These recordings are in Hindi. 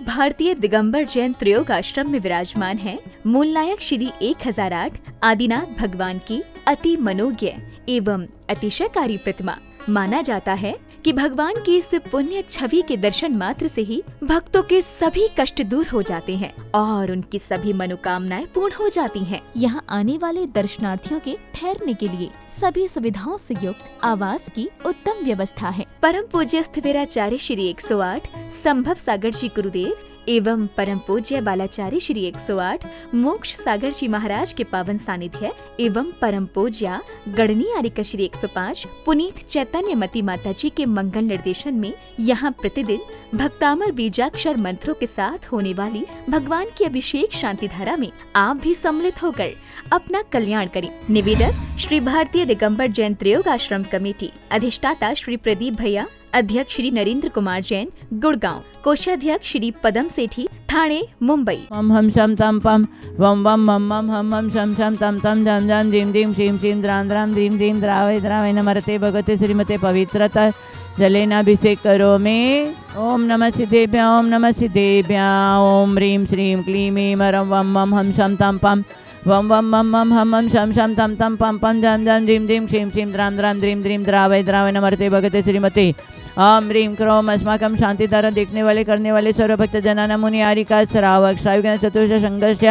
भारतीय दिगंबर जैन त्रयोग आश्रम में विराजमान है मूलनायक श्री 1008 आदिनाथ भगवान की अति मनोज्ञ एवं अतिशयकारी प्रतिमा। माना जाता है कि भगवान की इस पुण्य छवि के दर्शन मात्र से ही भक्तों के सभी कष्ट दूर हो जाते हैं और उनकी सभी मनोकामनाएं पूर्ण हो जाती हैं। यहाँ आने वाले दर्शनार्थियों के ठहरने के लिए सभी सुविधाओं से युक्त आवास की उत्तम व्यवस्था है। परम पूज्य स्थिविराचार्य श्री 108 संभव सागर जी गुरुदेव एवं परम पूज्य बालाचार्य श्री 108 मोक्ष सागर जी महाराज के पावन सानिध्य एवं परम पूज्य गणनी आर्यका श्री 105 पुनीत चैतन्य मती माता जी के मंगल निर्देशन में यहाँ प्रतिदिन भक्तामर बीजाक्षर मंत्रों के साथ होने वाली भगवान की अभिषेक शांति धारा में आप भी सम्मिलित होकर अपना कल्याण करें। निवेदक श्री भारतीय दिगंबर जैन त्रयोग आश्रम कमेटी, अधिष्ठाता श्री प्रदीप भैया, अध्यक्ष श्री नरेंद्र कुमार जैन गुड़गांव, कोषाध्यक्ष श्री पदम सेठी ठाणे मुंबई। हम हम शम तम पम वम वम मम मम हम हम शम शम तम तम जम जम जीम दीम शीम शीम द्राम द्राम दीम दीम द्रावय द्रावय नमरते भगवते श्रीमते पवित्रता जलेनाभिषेक करो में। ओम नमः सिद्धेभ्य ओम नमः सिद्धेभ्य ओम ह्रीं श्रीं क्लीं ऐं हरं वम मम हम शम तम पम वम वम मम मम हम हम शम शम तम तम पम पम जम जम जीम दीम शीम शीम द्राम द्राम द्रीम द्रीम द्रावय द्रावय नमरते भगवते श्रीमते ओम ह्रीं क्रोम अस्माकं शांति द्वारा देखने वाले करने वाले सर्व भक्त जनाना मुनि आरिका श्रावक श्राविक चतुर्ष संघर्ष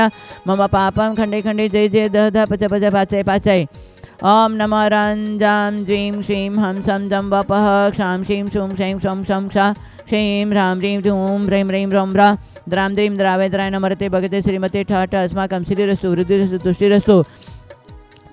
मम पापम खंडे खंडे जय जय दह दह पच पच पाचय पाचय। ओम नमः रंजाम जीं श्रीं हम सम जम वपः क्षां शीं शूं शैं शं शं क्षा क्षीं ह्रां ह्रीं धूं ह्रीं ह्रीं ह्रौं ह्रा द्रां द्रीं द्रावय द्राय नमरते भगते श्रीमते ठ ठ अस्माकं श्रीरस्तु वृद्धिरस्तु तुष्टिरस्तु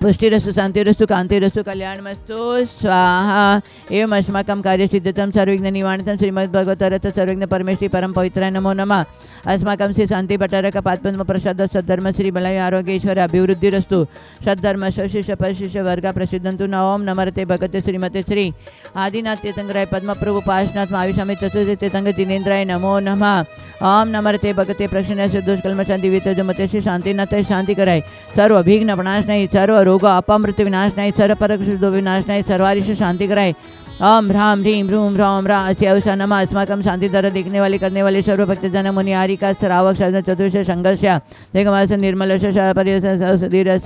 पुष्टिरस्तु शांतिरस्तु कांतिरस्तु कल्याणमस्तु स्वाहा। एवं अस्माकं कार्यसिद्धतं सर्वविघ्न निवारणं श्रीमद्भगवतरथ सर्वविघ्न परमेश्वरी परम पवित्राय नमो नमः। अस्माकं श्री शांति भट्टारक पादपद्म प्रसाद सद्धर्म श्री बलय आरोग्येश्वर अभिवृद्धिरस्तु सद्धर्म शिष्य परिशिष्य वर्ग प्रसिद्धंतु न। ओम नमरते भगते श्रीमते श्री आदिनाथ तीर्थंकराय पद्म प्रभु पाशनाथ महाविषामी चतुर्थ तीर्थंकर जिनेन्द्राय नमो नमः। ओम नमरते भगते प्रश्न दुष्कल्म शांति वितजमते श्री शांतिनाथ शांति कराय सर्व विघ्न विनाश नहीं सर्व रोग अपमृत्यु विनाश नहीं सर्व परक विनाश नहीं सर्वारिश शांति कराय। ओम ह्रां ह्रीं ह्रूं ह्रौं ह्रा अस्यावसा नमः। अस्माकं शांति द्वारा देखने वाले करने वाले सर्व भक्त जन मुनि आरिका श्रावक शब्द चतुर्ष संघर्ष देगमास निर्मल परिधीर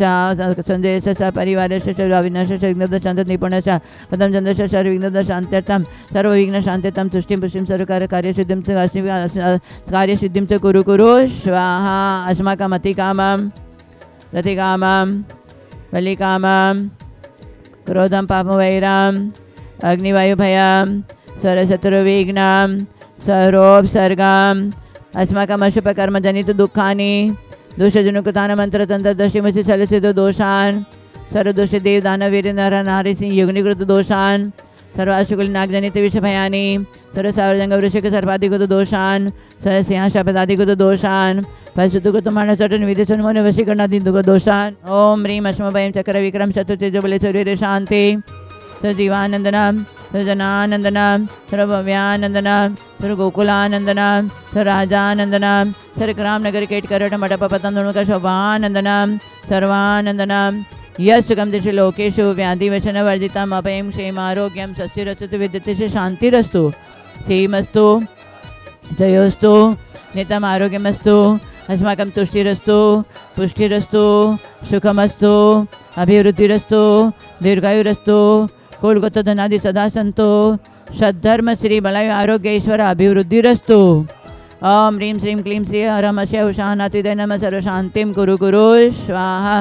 संजय परिवार अविनाश विघ्न शांत निपुण पदम चंद्र सर्वविघ्न शांत्यर्थम सर्वविघ्न शांत्यर्थम तुष्टिं पुष्टिं सर्वकार कार्यसिद्धिं कार्यसिद्धिं च कुरु कुरु स्वाहा। अस्माकम् अतिकामं रतिकामं बलिकामं क्रोधं पापवैरां अग्निवायुभयं सर्वशत्रुविघ्नं सर्वोपसर्गम् अस्माकम् अशुभकर्मजनित दुःखानि दोषजनुकृतान् मन्त्रतन्त्रदर्शिमसि चलसित दोषान् सर्वदोष देव दानवीर नर नारी सिंह युग्निकृत दोषान् सर्वाशुकुल नागजनित विषभयानि सर्वसावर्जंग वृश्चिक सर्पादिकृत दोषान् सिंहाशापदादिकृत दोषान् पशुतुकृत मानसटन विदेशन मन वशीकरणादिकृत दोषान्। ओम ह्रीं अश्मभयं चक्र विक्रम शत्रुतेजबले शरीर शांति सजीवानंदनम सजनानंदनम सर्वभव्यानंदनम सर्वगोकुलानंदनम सर्वराजानंदनम सर्वग्राम नगर केट करट मठप पतन शोभानंदनम सर्वानंदनम यशुकम दिशि लोकेशु व्याधि वचन वर्जितम अभयं क्षेम आरोग्यम सस्यरस्तु विद्युतिषु शांतिरस्तु सीमस्तु जयोस्तु नितम आरोग्यमस्तु अस्माकं तुष्टिरस्तु पुष्टिरस्तु सुखमस्तु अभिवृद्धिरस्तु दीर्घायुरस्तु कुलगत धनादि सदा संतो सद्धर्म श्री बलय आरोग्येश्वर अभिवृद्धिरस्तु। ओम ह्रीं श्रीं क्लीं श्री हरमस्य उषानाथुदय नमः सर्वशांतिं कुरु कुरु स्वाहा।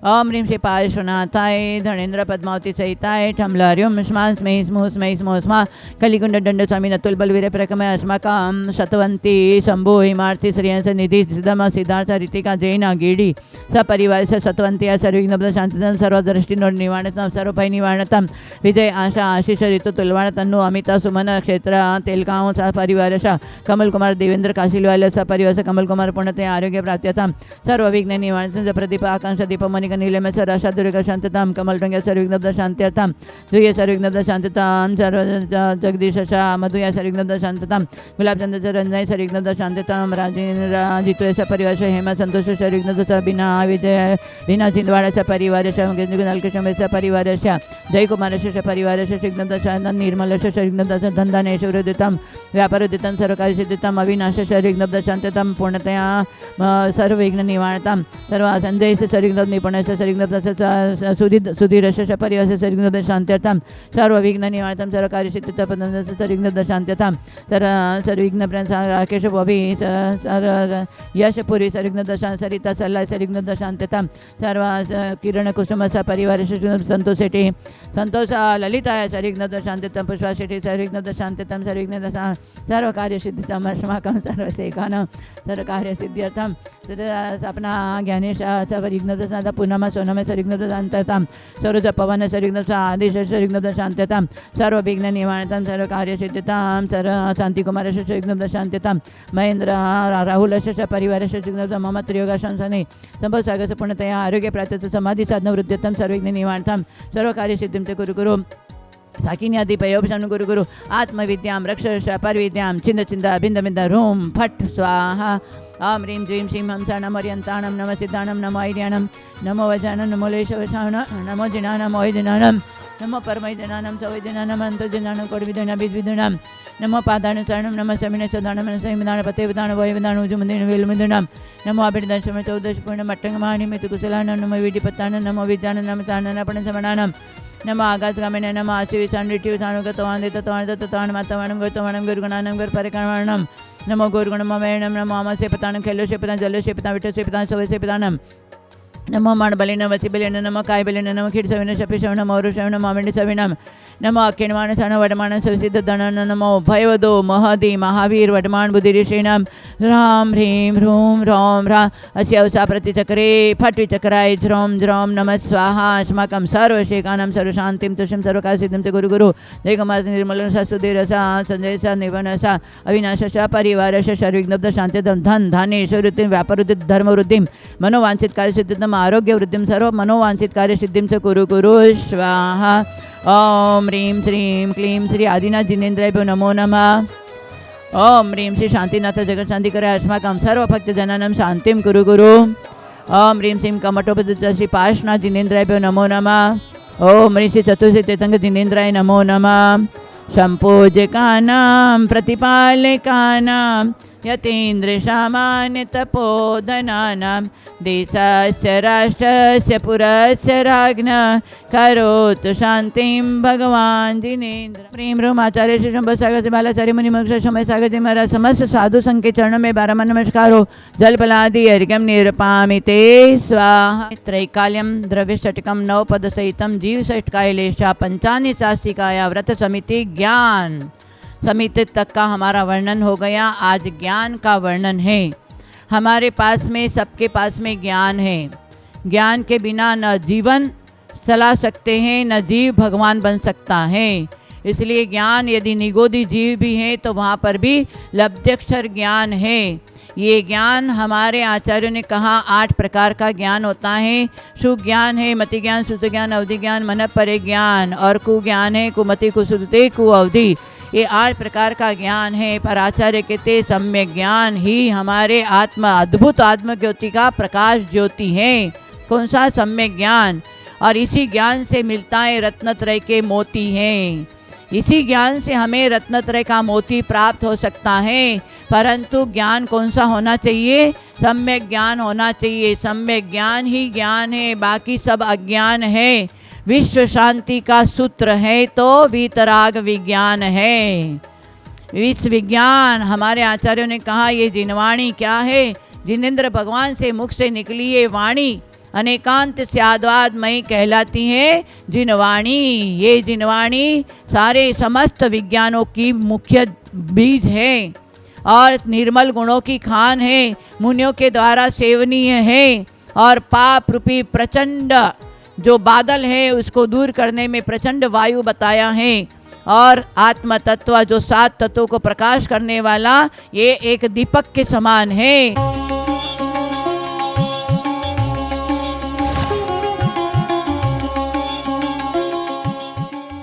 ओम ह्रीं श्री पार्श्वनाथाय धनेन्द्र पद्मावती सहिताय ठमलार्यों स्मां स्मै स्मु स्मै स्मो स्मा कलिकुंड दंड स्वामी नतुल बलवीर प्रकमय अस्माकं शतवंती शंभु हिमार्थी श्रेयस निधि सिद्धम सिद्धार्थ ऋतिका जैन गिडी सपरिवार से शतवंती सर्वविघ्न शांतिदम सर्वदृष्टि निवारणतम सर्वभय निवारणतम विजय आशा आशीष ऋतु तुलवाण तन्नु अमिता सुमन क्षेत्र तेलगांव सपरिवार कमल कुमार देवेंद्र काशीलवाल सपरिवार कमल कुमार पूर्णते आरोग्य प्राप्त्यताम सर्वविघ्न निवारण प्रदीप आकांक्षा दीप मणिक नीलम सर आशा दुर्गा शांतताम कमल रंग सर्वविघ्न शांत्यर्थम दुय सर्वविघ्न शांतताम सर्व जगदीश मधुया सर्वविघ्न शांतताम गुलाबचंद रंजय सर्वविघ्न शांतताम राजेंद्र जितु सपरिवार हेमा संतोष सर्वविघ्न बिना विजय बिना छिंदवाड़ा परिवार नलकृष्ण परिवार जय कुमार परिवार निर्मल धंधानेश्वरतम व्यापारोदितं सर्वकार्यसिद्धितम् अविनाशशरीघ्नब्दशान्त्यतं पूर्णतया सर्वविघ्ननिवारणतां सर्वासन्देश सर्वविघ्ननिपुणस्य सर्वविघ्नब्दस्य सुधीरस्य परिवारस्य सर्वविघ्ननिवारणतां सर्वकार्यसिद्धितपदस्य सर्वविघ्नब्दशान्त्यतां सर्वविघ्नप्रणसाराकेशभवि यशपुरी सर्वविघ्नदशा सरिता सल्ला सर्वविघ्नदशान्त्यतां सर्व किरणकुसुमस्य परिवारस्य संतोषेटि संतोष ललिताय सर्वविघ्नदशान्त्यतां पुष्पा शेटि सर्वविघ्नदशान्त्यतां सर्वविघ्नदशा सर्वकार्यसिद्धितम् अस्माकं सर्वसेकानं सर्वकार्यसिद्ध्यर्थं अपना ज्ञानेश सर्वविघ्नदशान्त पूर्णमा सोनम सर्वविघ्नदशान्त्यतां सरोज पवन सर्वविघ्नदशा आदेश सर्वविघ्नदशान्त्यतां सर्वविघ्ननिवारणतां सर्वकार्यसिद्धितां शान्तिकुमारस्य सर्वविघ्नदशान्त्यतां महेन्द्र राहुलस्य परिवारस्य सर्वविघ्नदशां मम त्रियोगाशंसने संभवसागरस्य पूर्णतया आरोग्यप्राप्त्यर्थं समाधिसाधनवृद्ध्यर्थं सर्वविघ्ननिवारणतां सर्वकार्यसिद्धिं च कुरु साकिन्यादिपयोपशम गुरु गुरु आत्मविद्यां रक्षश परविद्यां छिन्द छिन्द बिन्द बिन्द रूं फट् स्वाहा ॐ ह्रीं श्रीं श्रीं हंसानमर्यन्ताणं नमः सिद्धाणं नमो ऐर्याणं नमो वजानं नमो लेशवशाणं नमो जिनानं मोहिजनानं नमो परमैजनानं सवैजनानं अन्तर्जनानं कोडिविदुनं नमो पादानुचरणं नमः समिने सदानं सैमदान पतेवदान वैवदान उजुमदिन वेलमुदनं नमो अभिर्दशम चौदशपूर्णं अट्टंगमाणिमित कुशलानं नमो विधिपत्तानं नमो विद्यानं नमः ताननपणं समणानं नमो आकाशगामिन नमो आशिविसाण्डिट्युसानुगतवान्दितत्वान् मातवानं गतवानं गुरुगणानं गुरुपरिकर्मणं नमो गुरुगुणममेणं नमो अमसेपतानं खेलोशेपतां जलोशेपतां विटोशेपतां सवसेपतानं नमो माणबलिन वसिबलिन नमो कायबलिन नमो खीडसविन शपिशवनं मौरुषवनं मामिडिसविनं नमो अखिणमानसन वडमान सुसिद्ध धनन नमो भयवदो महदी महावीर वडमान बुद्धिऋषीणां ह्रां ह्रीं ह्रूं ह्रौं ह्रा अस्यवसा प्रतिचक्रे फट्विचक्राय ज्रों ज्रों नमः स्वाहा अस्माकं सर्वशेकानां सर्वशान्तिं तुष्यं सर्वकार्यसिद्धिं च गुरु गुरु जयकुमार निर्मलसा सुधीरसा संजयसा निवनसा अविनाशसा परिवारस्य सर्वविघ्नब्दशान्त्यं धन धान्येश्वरुद्धिं व्यापारवृद्धिं धर्मवृद्धिं मनोवाञ्छित कार्यसिद्धिं आरोग्यवृद्धिं सर्व मनोवाञ्छित कार्यसिद्धिं च कुरु गुरु स्वाहा ओम ह्रीं श्रीं क्लीं श्री आदिनाथ जिनेन्द्राभ्यो नमो नमः ओम ह्रीं श्री शांतिनाथ जगतशान्तिकराय अस्माकं सर्वभक्तजनानां शान्तिं कुरु गुरु ओम ह्रीं श्रीं कमठोपदत्त श्री पार्श्वनाथ जिनेन्द्राभ्यो नमो नमः ओम ह्रीं श्री चतुर्श्री तीर्थंकर जिनेन्द्राय नमो नमः संपूज्यकानां प्रतिपालकानां यतीन्द्र सामान्य तपोधनानां देशस्य राष्ट्रस्य पुरस्य राज्ञः करोतु शान्तिं भगवान् जिनेन्द्र प्रेम रूम आचार्य श्री शंभु सागर से बालाचार्य मुनि मोक्ष समय सागर जी महाराज समस्त साधु संघ के चरणों में बारह नमस्कारो जलपलादि अर्घ्यं निरूपयामि ते स्वाहा त्रैकाल्यं द्रव्यषट्कं नवपद सहितं जीव षट्कायलेशा पंचानि शास्त्रिकाया व्रत समिति ज्ञान समिति तक का हमारा वर्णन हो गया। आज ज्ञान का वर्णन है। हमारे पास में सबके पास में ज्ञान है। ज्ञान के बिना न जीवन चला सकते हैं न जीव भगवान बन सकता है। इसलिए ज्ञान यदि निगोदी जीव भी है तो वहाँ पर भी लब्ध्यक्षर ज्ञान है। ये ज्ञान हमारे आचार्यों ने कहा 8 प्रकार का ज्ञान होता है। सुज्ञान है, मति ज्ञान, श्रुत ज्ञान, अवधि ज्ञान, मन परे ज्ञान और कुज्ञान है, कुमति कुश्रुते कुअवधि। ये 8 प्रकार का ज्ञान है। पर आचार्य कहते सम्यक ज्ञान ही हमारे अद्भुत आत्मज्योति का प्रकाश ज्योति है। कौन सा? सम्यक ज्ञान। और इसी ज्ञान से मिलता है रत्नत्रय के मोती हैं। इसी ज्ञान से हमें रत्नत्रय का मोती प्राप्त हो सकता है। परंतु ज्ञान कौन सा होना चाहिए? सम्यक ज्ञान होना चाहिए। सम्यक ज्ञान ही ज्ञान है, बाकी सब अज्ञान है। विश्व शांति का सूत्र है तो वीतराग विज्ञान है। विश्व विज्ञान हमारे आचार्यों ने कहा ये जिनवाणी क्या है? जिनेन्द्र भगवान से मुख से निकली ये वाणी अनेकांत स्याद्वादमयी कहलाती है जिनवाणी। ये जिनवाणी सारे समस्त विज्ञानों की मुख्य बीज है और निर्मल गुणों की खान है। मुनियों के द्वारा सेवनीय है और पाप रूपी प्रचंड जो बादल है उसको दूर करने में प्रचंड वायु बताया है। और आत्म तत्व जो 7 तत्वों को प्रकाश करने वाला ये एक दीपक के समान है।